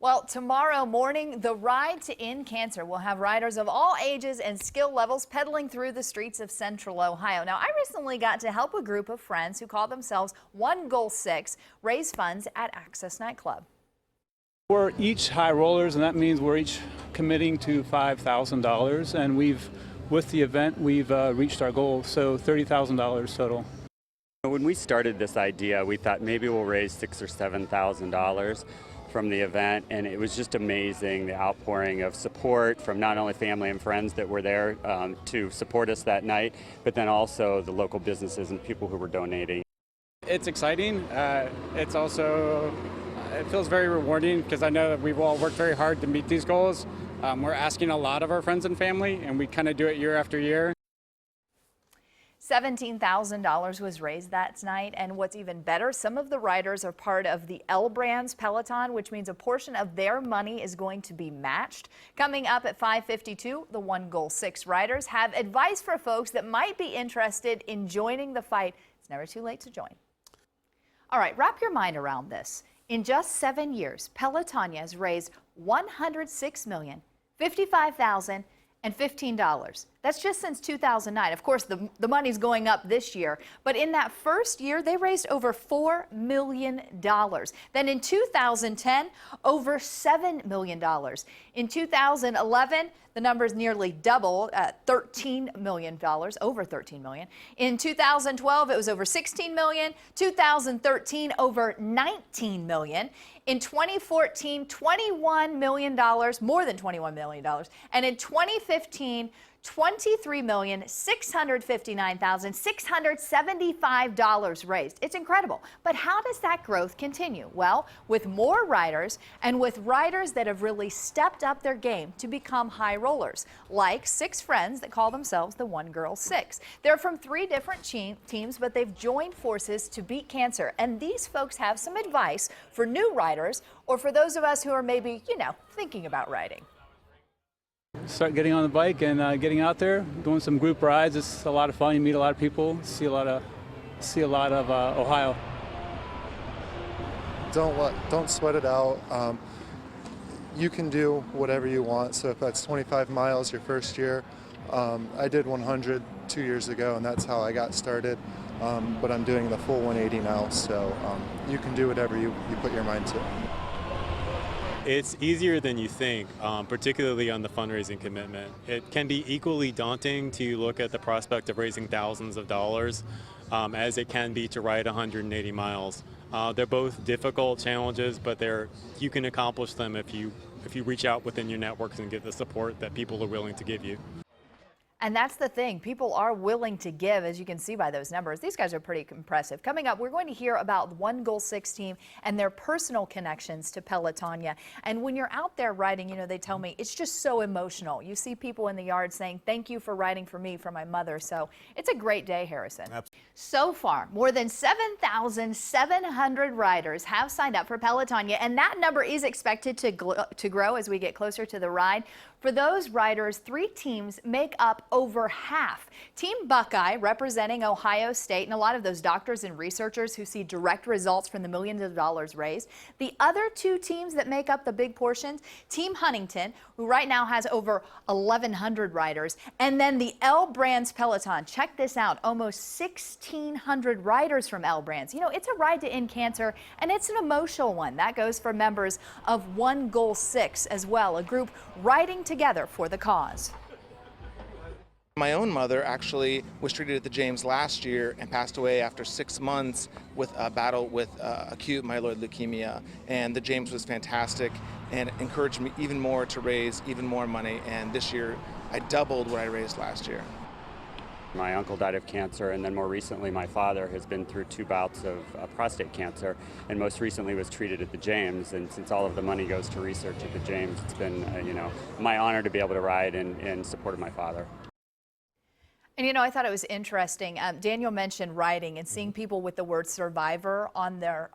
Well, tomorrow morning, the Ride to End Cancer will have riders of all ages and skill levels pedaling through the streets of Central Ohio. Now, I recently got to help a group of friends who call themselves One Goal 6 raise funds at Access Nightclub. We're each high rollers, and that means we're each committing to $5,000, and with the event, we've reached our goal, so $30,000 total. When we started this idea, we thought maybe we'll raise $6,000 or $7,000 from the event, and it was just amazing, the outpouring of support from not only family and friends that were there to support us that night, but then also the local businesses and people who were donating. It's exciting. It feels very rewarding because I know that we've all worked very hard to meet these goals. We're asking a lot of our friends and family, and we kind of do it year after year. $17,000 was raised that night, and what's even better, some of the riders are part of the L Brands Peloton, which means a portion of their money is going to be matched. Coming up at 5:52, the One Goal 6 riders have advice for folks that might be interested in joining the fight. It's never too late to join. All right, wrap your mind around this. In just 7 years, Pelotonia has raised $106,055,015. That's just since 2009. Of course, the money's going up this year, but in that first year, they raised over $4 million. Then in 2010, over $7 million. In 2011, the numbers nearly doubled at $13 million, over $13 million. In 2012, it was over $16 million. 2013, over $19 million. In 2014, $21 million, more than $21 million. And in 2015, $23,659,675 raised. It's incredible. But how does that growth continue? Well, with more riders and with riders that have really stepped up their game to become high rollers, like 6 friends that call themselves the One Girl 6. They're from 3 different teams, but they've joined forces to beat cancer. And these folks have some advice for new riders or for those of us who are maybe, thinking about riding. Start getting on the bike and getting out there, doing some group rides. It's a lot of fun. You meet a lot of people, see a lot of Ohio. Don't sweat it out. You can do whatever you want. So if that's 25 miles your first year, I did 100 2 years ago, and that's how I got started. But I'm doing the full 180 now. So you can do whatever you put your mind to. It's easier than you think, particularly on the fundraising commitment. It can be equally daunting to look at the prospect of raising thousands of dollars as it can be to ride 180 miles. They're both difficult challenges, but you can accomplish them if you reach out within your networks and get the support that people are willing to give you. And that's the thing. People are willing to give, as you can see by those numbers. These guys are pretty impressive. Coming up, we're going to hear about the One Goal 6 team and their personal connections to Pelotonia. And when you're out there riding, they tell me it's just so emotional. You see people in the yard saying, "Thank you for riding for me, for my mother." So it's a great day, Harrison. Absolutely. So far, more than 7,700 riders have signed up for Pelotonia, and that number is expected to grow as we get closer to the ride. For those riders, 3 teams make up over half. Team Buckeye, representing Ohio State, and a lot of those doctors and researchers who see direct results from the millions of dollars raised. The other 2 teams that make up the big portions, Team Huntington, who right now has over 1,100 riders, and then the L Brands Peloton. Check this out, almost 1,600 riders from L Brands. It's a ride to end cancer, and it's an emotional one. That goes for members of One Goal 6 as well, a group riding together for the cause. My own mother actually was treated at the James last year and passed away after 6 months with a battle with acute myeloid leukemia. And the James was fantastic and encouraged me even more to raise even more money. And this year, I doubled what I raised last year. My uncle died of cancer, and then more recently my father has been through 2 bouts of prostate cancer, and most recently was treated at the James. And since all of the money goes to research at the James, it's been my honor to be able to ride in support of my father. And I thought it was interesting. Daniel mentioned riding and seeing people with the word survivor on their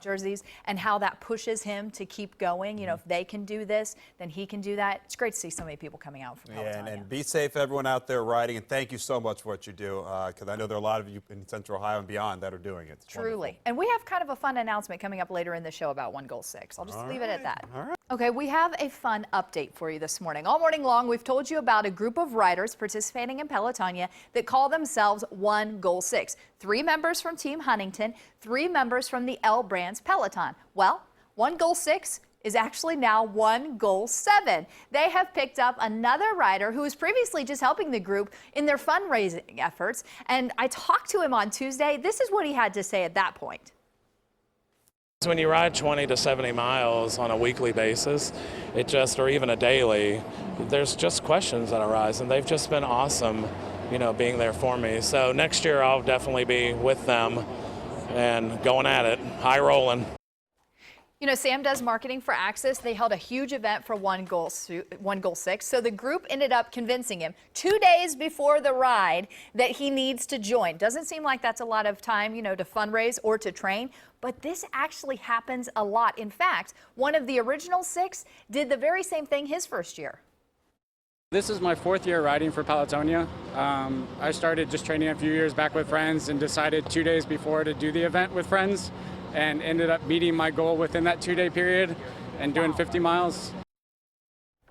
jerseys, and how that pushes him to keep going. If they can do this, then he can do that. It's great to see so many people coming out from Pelotonia. And be safe, everyone out there riding, and thank you so much for what you do, because I know there are a lot of you in Central Ohio and beyond that are doing it. It's Truly. wonderful. And we have kind of a fun announcement coming up later in the show about One Goal 6. I'll just leave it at that. All right. Okay, we have a fun update for you this morning. All morning long, we've told you about a group of riders participating in Pelotonia that call themselves One Goal 6. 3 members from Team Huntington, 3 members from the L Brands Peloton. Well, One Goal 6 is actually now One Goal 7. They have picked up another rider who was previously just helping the group in their fundraising efforts. And I talked to him on Tuesday. This is what he had to say at that point. When you ride 20 to 70 miles on a weekly basis, or even a daily, there's just questions that arise, and they've just been awesome, being there for me. So next year I'll definitely be with them and going at it, high rolling. Sam does marketing for Access. They held a huge event for One Goal 6. So the group ended up convincing him 2 days before the ride that he needs to join. Doesn't seem like that's a lot of time, to fundraise or to train. But this actually happens a lot. In fact, one of the original 6 did the very same thing his first year. This is my 4th year riding for Pelotonia. I started just training a few years back with friends and decided 2 days before to do the event with friends, and ended up meeting my goal within that 2-day period and doing 50 miles.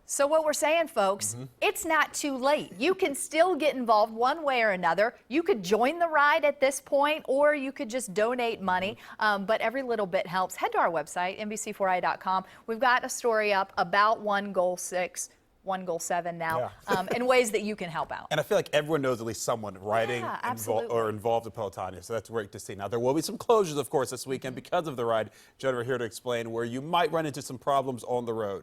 So what we're saying, folks, it's not too late. You can still get involved one way or another. You could join the ride at this point, or you could just donate money. But every little bit helps. Head to our website, NBC4i.com. We've got a story up about One Goal 6. One Goal 7 now, in ways that you can help out. And I feel like everyone knows at least someone riding or involved in Pelotonia, so that's great to see. Now, there will be some closures, of course, this weekend because of the ride. Jen, we're here to explain where you might run into some problems on the road.